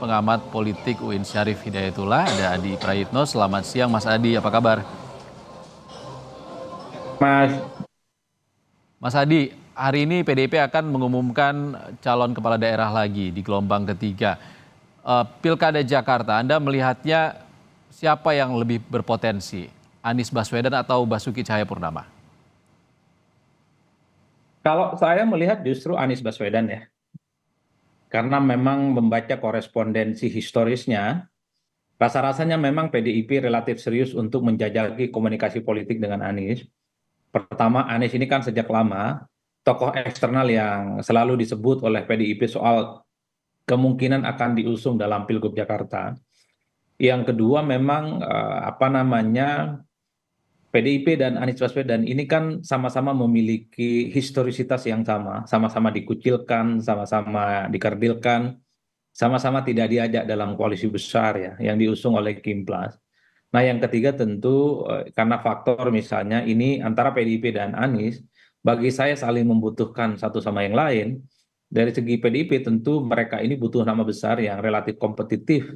pengamat politik UIN Syarif Hidayatullah, ada Adi Prayitno. Selamat siang Mas Adi, apa kabar? Mas, Mas Adi, hari ini PDIP akan mengumumkan calon kepala daerah lagi di gelombang ketiga. Pilkada Jakarta, Anda melihatnya siapa yang lebih berpotensi? Anies Baswedan atau Basuki Cahayapurnama? kalau saya melihat justru Anies Baswedan ya, karena memang membaca korespondensi historisnya, rasa-rasanya memang PDIP relatif serius untuk menjajaki komunikasi politik dengan Anies. Pertama, Anies ini kan sejak lama tokoh eksternal yang selalu disebut oleh PDIP soal kemungkinan akan diusung dalam Pilgub Jakarta. Yang kedua, memang PDIP dan Anies Baswedan ini kan sama-sama memiliki historisitas yang sama-sama dikucilkan, sama-sama dikerdilkan, sama-sama tidak diajak dalam koalisi besar ya, yang diusung oleh Kimplas. Nah, yang ketiga tentu karena faktor misalnya ini antara PDIP dan Anies, bagi saya saling membutuhkan satu sama yang lain. Dari segi PDIP tentu mereka ini butuh nama besar yang relatif kompetitif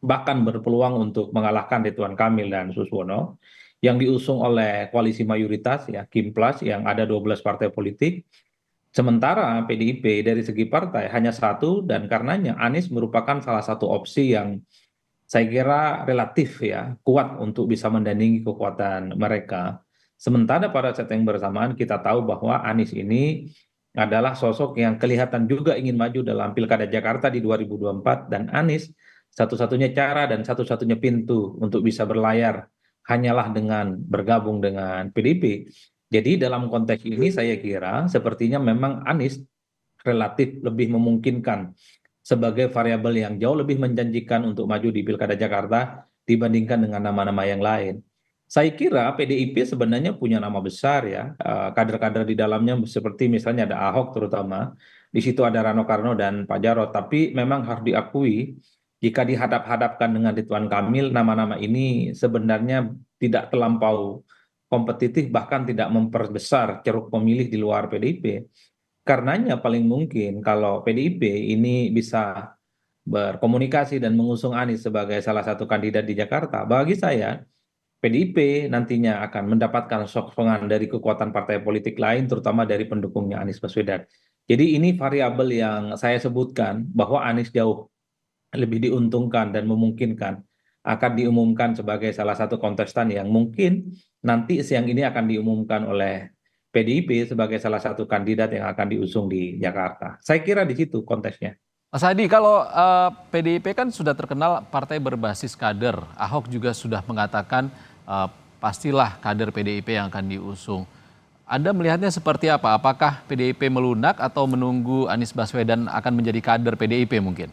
bahkan berpeluang untuk mengalahkan Ridwan Kamil dan Suswono yang diusung oleh koalisi mayoritas ya Kimplas yang ada 12 partai politik. Sementara PDIP dari segi partai hanya satu dan karenanya Anies merupakan salah satu opsi yang saya kira relatif ya kuat untuk bisa mendandingi kekuatan mereka. Sementara pada saat yang bersamaan kita tahu bahwa Anies ini adalah sosok yang kelihatan juga ingin maju dalam Pilkada Jakarta di 2024 dan Anies satu-satunya cara dan satu-satunya pintu untuk bisa berlayar hanyalah dengan bergabung dengan PDIP. Jadi dalam konteks ini saya kira sepertinya memang Anies relatif lebih memungkinkan sebagai variabel yang jauh lebih menjanjikan untuk maju di Pilkada Jakarta dibandingkan dengan nama-nama yang lain. Saya kira PDIP sebenarnya punya nama besar ya, kader-kader di dalamnya seperti misalnya ada Ahok terutama, di situ ada Rano Karno dan Pak Jarod, tapi memang harus diakui jika dihadap-hadapkan dengan Ridwan Kamil, nama-nama ini sebenarnya tidak terlampau kompetitif bahkan tidak memperbesar ceruk pemilih di luar PDIP. Karenanya paling mungkin kalau PDIP ini bisa berkomunikasi dan mengusung Anies sebagai salah satu kandidat di Jakarta, bagi saya PDIP nantinya akan mendapatkan sokongan dari kekuatan partai politik lain, terutama dari pendukungnya Anies Baswedan. Jadi ini variabel yang saya sebutkan bahwa Anies jauh lebih diuntungkan dan memungkinkan akan diumumkan sebagai salah satu kontestan yang mungkin nanti siang ini akan diumumkan oleh PDIP sebagai salah satu kandidat yang akan diusung di Jakarta. Saya kira di situ konteksnya. Mas Adi, kalau PDIP kan sudah terkenal partai berbasis kader. Ahok juga sudah mengatakan pastilah kader PDIP yang akan diusung. Anda melihatnya seperti apa? Apakah PDIP melunak atau menunggu Anies Baswedan akan menjadi kader PDIP mungkin?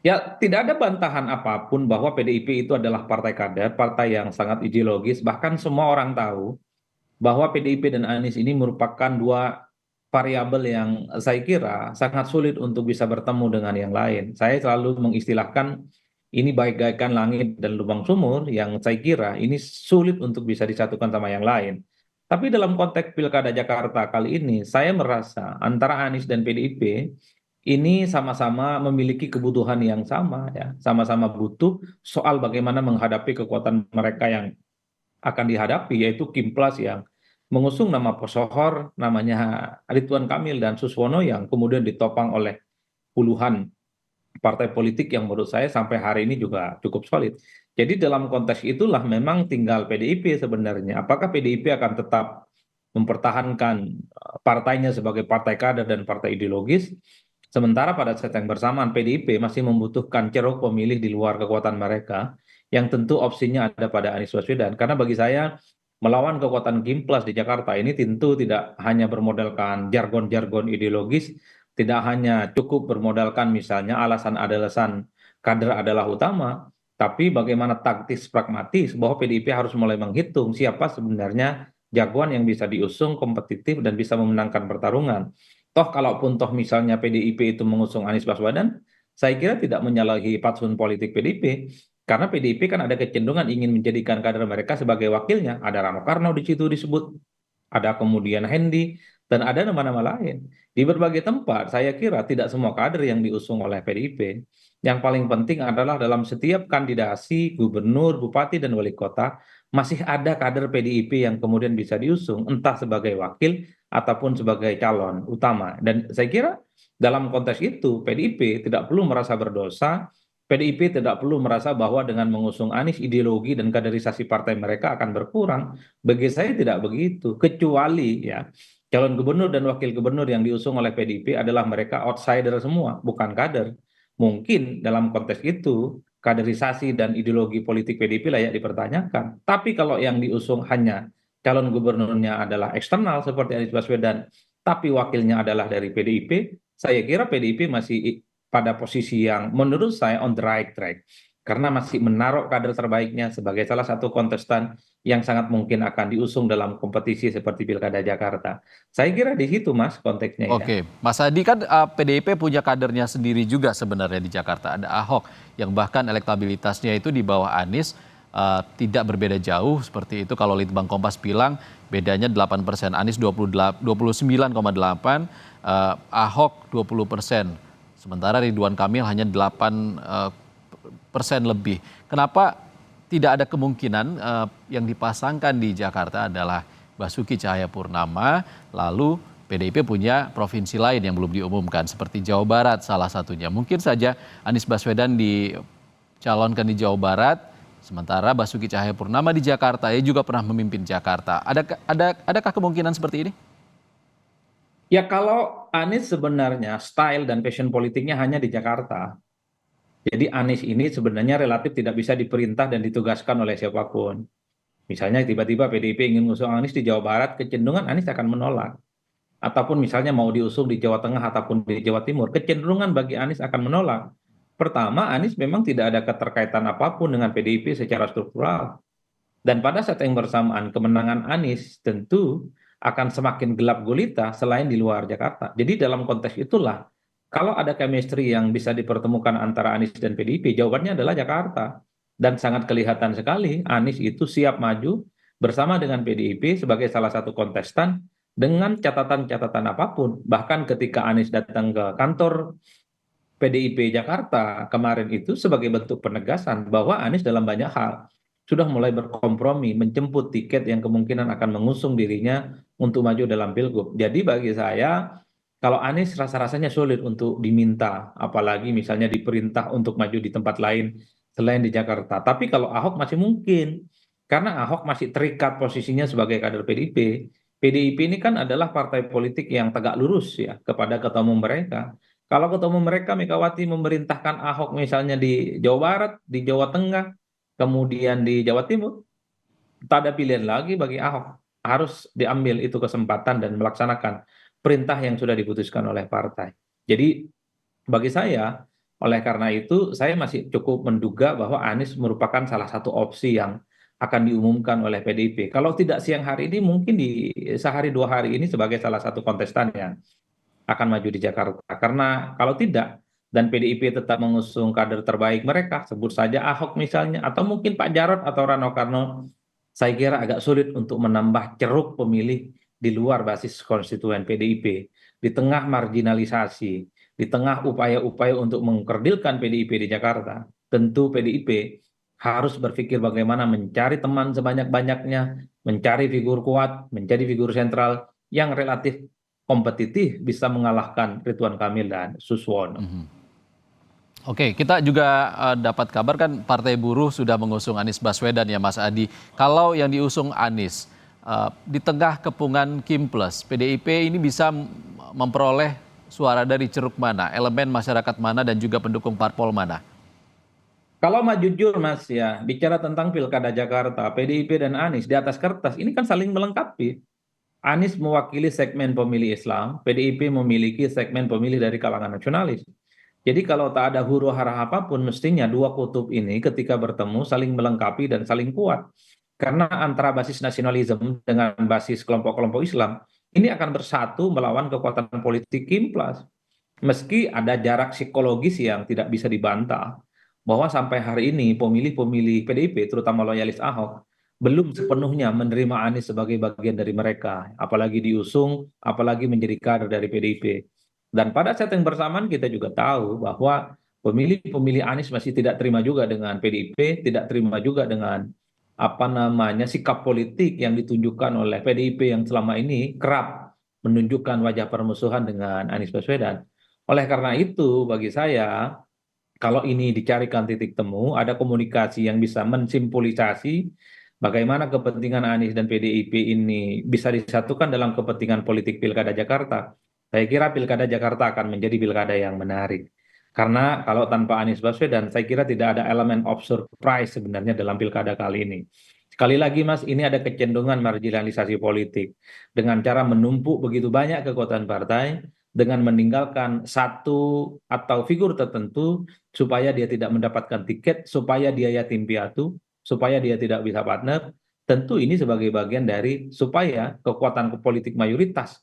Ya, tidak ada bantahan apapun bahwa PDIP itu adalah partai kader, partai yang sangat ideologis. Bahkan semua orang tahu bahwa PDIP dan Anies ini merupakan dua variabel yang saya kira sangat sulit untuk bisa bertemu dengan yang lain. Saya selalu mengistilahkan ini bagaikan langit dan lubang sumur yang saya kira ini sulit untuk bisa disatukan sama yang lain. Tapi dalam konteks Pilkada Jakarta kali ini, saya merasa antara Anies dan PDIP ini sama-sama memiliki kebutuhan yang sama ya, sama-sama butuh soal bagaimana menghadapi kekuatan mereka yang akan dihadapi yaitu Kimplas yang mengusung nama pesohor namanya Ridwan Kamil dan Suswono yang kemudian ditopang oleh puluhan partai politik yang menurut saya sampai hari ini juga cukup solid. Jadi dalam konteks itulah memang tinggal PDIP sebenarnya. Apakah PDIP akan tetap mempertahankan partainya sebagai partai kader dan partai ideologis, sementara pada saat yang bersamaan PDIP masih membutuhkan ceruk pemilih di luar kekuatan mereka, yang tentu opsinya ada pada Anies Baswedan. Karena bagi saya melawan kekuatan Gimplas di Jakarta ini tentu tidak hanya bermodalkan jargon-jargon ideologis, tidak hanya cukup bermodalkan misalnya alasan-alasan kader adalah utama, tapi bagaimana taktis pragmatis bahwa PDIP harus mulai menghitung siapa sebenarnya jagoan yang bisa diusung kompetitif dan bisa memenangkan pertarungan. Toh kalaupun toh misalnya PDIP itu mengusung Anies Baswedan, saya kira tidak menyalahi fatsun politik PDIP. Karena PDIP kan ada kecenderungan ingin menjadikan kader mereka sebagai wakilnya. Ada Rano Karno di situ disebut, ada kemudian Hendi, dan ada nama-nama lain. Di berbagai tempat, saya kira tidak semua kader yang diusung oleh PDIP. Yang paling penting adalah dalam setiap kandidasi gubernur, bupati, dan wali kota, masih ada kader PDIP yang kemudian bisa diusung, entah sebagai wakil ataupun sebagai calon utama. Dan saya kira dalam konteks itu, PDIP tidak perlu merasa berdosa, PDIP tidak perlu merasa bahwa dengan mengusung Anies ideologi dan kaderisasi partai mereka akan berkurang. Bagi saya tidak begitu, kecuali ya calon gubernur dan wakil gubernur yang diusung oleh PDIP adalah mereka outsider semua, bukan kader. Mungkin dalam konteks itu kaderisasi dan ideologi politik PDIP layak dipertanyakan. Tapi kalau yang diusung hanya calon gubernurnya adalah eksternal seperti Anies Baswedan, tapi wakilnya adalah dari PDIP, saya kira PDIP masih pada posisi yang menurut saya on the right track. Karena masih menaruh kader terbaiknya sebagai salah satu kontestan yang sangat mungkin akan diusung dalam kompetisi seperti Pilkada Jakarta. Saya kira di situ Mas konteksnya ya. Oke, Mas Adi kan PDIP punya kadernya sendiri juga sebenarnya di Jakarta. Ada Ahok yang bahkan elektabilitasnya itu di bawah Anies, tidak berbeda jauh seperti itu. Kalau Litbang Kompas bilang bedanya 8%, Anies 29,8, Ahok 20%. Sementara Ridwan Kamil hanya 8% lebih. Kenapa tidak ada kemungkinan yang dipasangkan di Jakarta adalah Basuki Cahayapurnama, lalu PDIP punya provinsi lain yang belum diumumkan seperti Jawa Barat salah satunya. Mungkin saja Anies Baswedan dicalonkan di Jawa Barat, sementara Basuki Cahayapurnama di Jakarta. Ia juga pernah memimpin Jakarta. Adakah kemungkinan seperti ini? Ya kalau Anies sebenarnya style dan passion politiknya hanya di Jakarta. Jadi Anies ini sebenarnya relatif tidak bisa diperintah dan ditugaskan oleh siapapun. Misalnya tiba-tiba PDIP ingin mengusung Anies di Jawa Barat, kecenderungan Anies akan menolak. Ataupun misalnya mau diusung di Jawa Tengah ataupun di Jawa Timur, kecenderungan bagi Anies akan menolak. Pertama, Anies memang tidak ada keterkaitan apapun dengan PDIP secara struktural. Dan pada saat yang bersamaan kemenangan Anies tentu akan semakin gelap gulita selain di luar Jakarta. Jadi dalam konteks itulah, kalau ada chemistry yang bisa dipertemukan antara Anies dan PDIP, jawabannya adalah Jakarta. Dan sangat kelihatan sekali Anies itu siap maju bersama dengan PDIP sebagai salah satu kontestan dengan catatan-catatan apapun. Bahkan ketika Anies datang ke kantor PDIP Jakarta kemarin itu sebagai bentuk penegasan bahwa Anies dalam banyak hal sudah mulai berkompromi menjemput tiket yang kemungkinan akan mengusung dirinya untuk maju dalam pilgub. Jadi bagi saya kalau Anies rasa-rasanya sulit untuk diminta, apalagi misalnya diperintah untuk maju di tempat lain selain di Jakarta. Tapi kalau Ahok masih mungkin, karena Ahok masih terikat posisinya sebagai kader PDIP. PDIP ini kan adalah partai politik yang tegak lurus ya kepada ketua umum mereka. Kalau ketua umum mereka Megawati memerintahkan Ahok misalnya di Jawa Barat, di Jawa Tengah, kemudian di Jawa Timur, tak ada pilihan lagi bagi Ahok. Harus diambil itu kesempatan dan melaksanakan perintah yang sudah diputuskan oleh partai. Jadi bagi saya, oleh karena itu saya masih cukup menduga bahwa Anies merupakan salah satu opsi yang akan diumumkan oleh PDIP. Kalau tidak siang hari ini, mungkin di sehari dua hari ini sebagai salah satu kontestan yang akan maju di Jakarta. Karena kalau tidak, dan PDIP tetap mengusung kader terbaik mereka, sebut saja Ahok misalnya, atau mungkin Pak Jarod atau Rano Karno, saya kira agak sulit untuk menambah ceruk pemilih di luar basis konstituen PDIP. Di tengah marginalisasi, di tengah upaya-upaya untuk mengkerdilkan PDIP di Jakarta, tentu PDIP harus berpikir bagaimana mencari teman sebanyak-banyaknya, mencari figur kuat, mencari figur sentral yang relatif kompetitif bisa mengalahkan Ridwan Kamil dan Suswono. Oke, kita juga dapat kabar kan Partai Buruh sudah mengusung Anies Baswedan ya Mas Adi. Kalau yang diusung Anies, di tengah kepungan Kim Plus, PDIP ini bisa memperoleh suara dari ceruk mana, elemen masyarakat mana dan juga pendukung parpol mana? Kalau mau jujur Mas ya, bicara tentang Pilkada Jakarta, PDIP dan Anies di atas kertas ini kan saling melengkapi. Anies mewakili segmen pemilih Islam, PDIP memiliki segmen pemilih dari kalangan nasionalis. Jadi kalau tak ada huru hara apapun, mestinya dua kutub ini ketika bertemu saling melengkapi dan saling kuat. Karena antara basis nasionalisme dengan basis kelompok-kelompok Islam, ini akan bersatu melawan kekuatan politik Kim Plus. Meski ada jarak psikologis yang tidak bisa dibantah, bahwa sampai hari ini pemilih-pemilih PDIP, terutama loyalis Ahok, belum sepenuhnya menerima Anies sebagai bagian dari mereka, apalagi diusung, apalagi menjadi kader dari PDIP. Dan pada saat yang bersamaan kita juga tahu bahwa pemilih-pemilih Anies masih tidak terima juga dengan PDIP, tidak terima juga dengan apa namanya sikap politik yang ditunjukkan oleh PDIP yang selama ini kerap menunjukkan wajah permusuhan dengan Anies Baswedan. Oleh karena itu, bagi saya, kalau ini dicarikan titik temu, ada komunikasi yang bisa mensimbolisasi bagaimana kepentingan Anies dan PDIP ini bisa disatukan dalam kepentingan politik Pilkada Jakarta. Saya kira Pilkada Jakarta akan menjadi pilkada yang menarik. Karena kalau tanpa Anies Baswedan, saya kira tidak ada elemen of surprise sebenarnya dalam pilkada kali ini. Sekali lagi Mas, ini ada kecenderungan marginalisasi politik. Dengan cara menumpuk begitu banyak kekuatan partai, dengan meninggalkan satu atau figur tertentu supaya dia tidak mendapatkan tiket, supaya dia yatim piatu, supaya dia tidak bisa partner. Tentu ini sebagai bagian dari supaya kekuatan politik mayoritas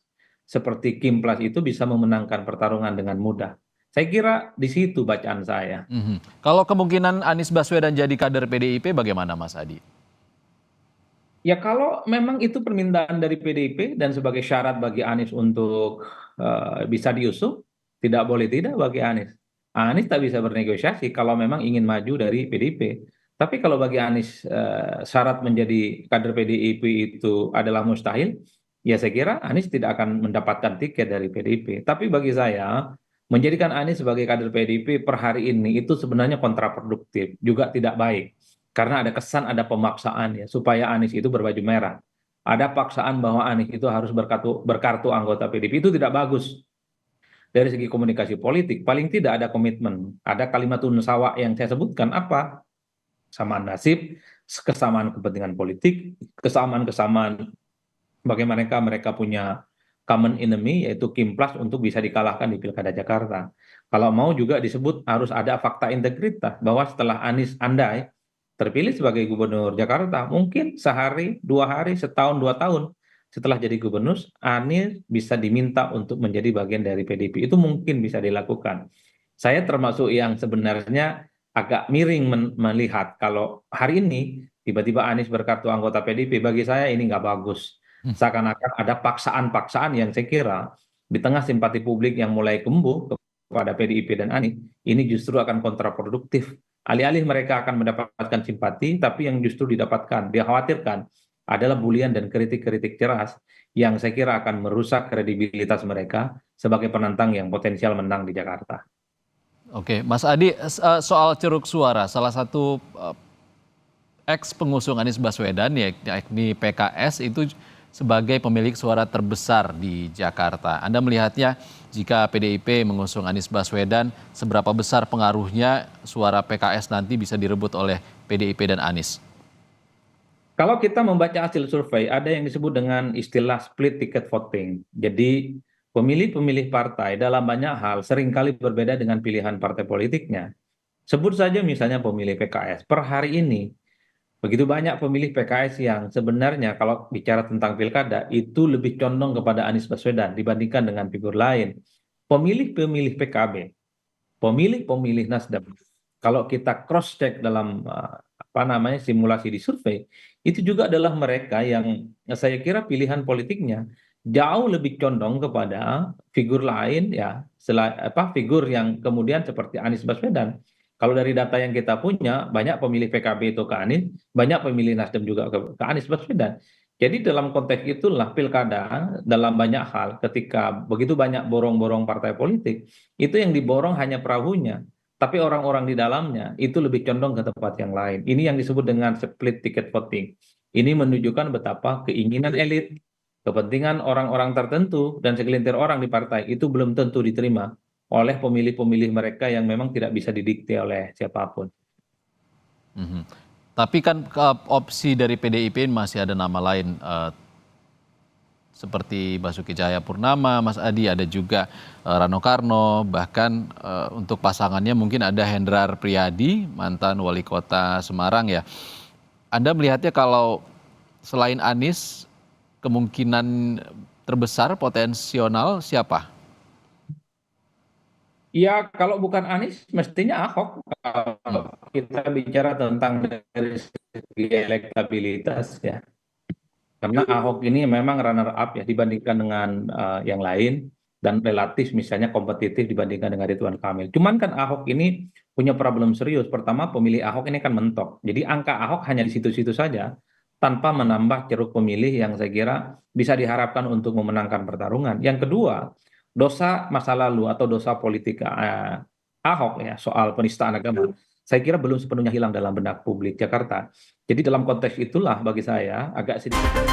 seperti Kim Plus itu bisa memenangkan pertarungan dengan mudah. Saya kira di situ bacaan saya. Mhm. Kalau kemungkinan Anies Baswedan jadi kader PDIP bagaimana Mas Adi? Ya kalau memang itu permintaan dari PDIP dan sebagai syarat bagi Anies untuk bisa diusung, tidak boleh tidak bagi Anies. Anies tak bisa bernegosiasi kalau memang ingin maju dari PDIP. Tapi kalau bagi Anies syarat menjadi kader PDIP itu adalah mustahil, ya saya kira Anies tidak akan mendapatkan tiket dari PDIP. Tapi bagi saya, menjadikan Anies sebagai kader PDIP per hari ini itu sebenarnya kontraproduktif, juga tidak baik. Karena ada kesan, ada pemaksaan ya, supaya Anies itu berbaju merah. Ada paksaan bahwa Anies itu harus berkartu anggota PDIP, itu tidak bagus. Dari segi komunikasi politik, paling tidak ada komitmen. Ada kalimat sawa yang saya sebutkan apa? Kesamaan nasib, kesamaan kepentingan politik, kesamaan-kesamaan bagaimana mereka punya common enemy, yaitu Kim Plus untuk bisa dikalahkan di Pilkada Jakarta. Kalau mau juga disebut harus ada fakta integritas, bahwa setelah Anies andai terpilih sebagai gubernur Jakarta, mungkin sehari, 2 hari, setahun, 2 tahun setelah jadi gubernur, Anies bisa diminta untuk menjadi bagian dari PDIP. Itu mungkin bisa dilakukan. Saya termasuk yang sebenarnya agak miring melihat kalau hari ini tiba-tiba Anies berkartu anggota PDIP, bagi saya ini nggak bagus. Seakan-akan ada paksaan-paksaan yang saya kira di tengah simpati publik yang mulai tumbuh kepada PDIP dan Anies, ini justru akan kontraproduktif. Alih-alih mereka akan mendapatkan simpati, tapi yang justru didapatkan, dikhawatirkan adalah bulian dan kritik-kritik keras yang saya kira akan merusak kredibilitas mereka sebagai penantang yang potensial menang di Jakarta. Oke, Mas Adi, soal ceruk suara, salah satu ex pengusung Anies Baswedan yakni PKS itu sebagai pemilik suara terbesar di Jakarta. Anda melihatnya jika PDIP mengusung Anies Baswedan, seberapa besar pengaruhnya suara PKS nanti bisa direbut oleh PDIP dan Anies? Kalau kita membaca hasil survei, ada yang disebut dengan istilah split ticket voting. Jadi pemilih-pemilih partai dalam banyak hal seringkali berbeda dengan pilihan partai politiknya. Sebut saja misalnya pemilih PKS. Per hari ini, begitu banyak pemilih PKS yang sebenarnya kalau bicara tentang pilkada, itu lebih condong kepada Anies Baswedan dibandingkan dengan figur lain. Pemilih-pemilih PKB, pemilih-pemilih Nasdem, kalau kita cross check dalam apa namanya simulasi di survei, itu juga adalah mereka yang saya kira pilihan politiknya jauh lebih condong kepada figur lain ya, figur yang kemudian seperti Anies Baswedan. Kalau dari data yang kita punya, banyak pemilih PKB itu ke Anies, banyak pemilih Nasdem juga ke Anies Baswedan. Jadi dalam konteks itulah pilkada dalam banyak hal ketika begitu banyak borong-borong partai politik, itu yang diborong hanya perahunya, tapi orang-orang di dalamnya itu lebih condong ke tempat yang lain. Ini yang disebut dengan split ticket voting. Ini menunjukkan betapa keinginan elit, kepentingan orang-orang tertentu, dan segelintir orang di partai itu belum tentu diterima oleh pemilih-pemilih mereka yang memang tidak bisa didikte oleh siapapun. Mhm. Tapi kan opsi dari PDIP masih ada nama lain seperti Basuki Cahayapurnama, Mas Adi, ada juga Rano Karno, bahkan untuk pasangannya mungkin ada Hendrar Priyadi, mantan wali kota Semarang ya. Anda melihatnya kalau selain Anies, kemungkinan terbesar potensial siapa? Ya, kalau bukan Anies, mestinya Ahok. Kalau Hmm. kita bicara tentang dari elektabilitas ya. Karena Ahok ini memang runner up ya dibandingkan dengan yang lain dan relatif misalnya kompetitif dibandingkan dengan Ridwan Kamil. Cuman kan Ahok ini punya problem serius. Pertama, pemilih Ahok ini kan mentok. Jadi angka Ahok hanya di situ-situ saja tanpa menambah ceruk pemilih yang saya kira bisa diharapkan untuk memenangkan pertarungan. Yang kedua, dosa masa lalu atau dosa politik Ahok ya soal penistaan agama, saya kira belum sepenuhnya hilang dalam benak publik Jakarta. Jadi dalam konteks itulah bagi saya agak sedikit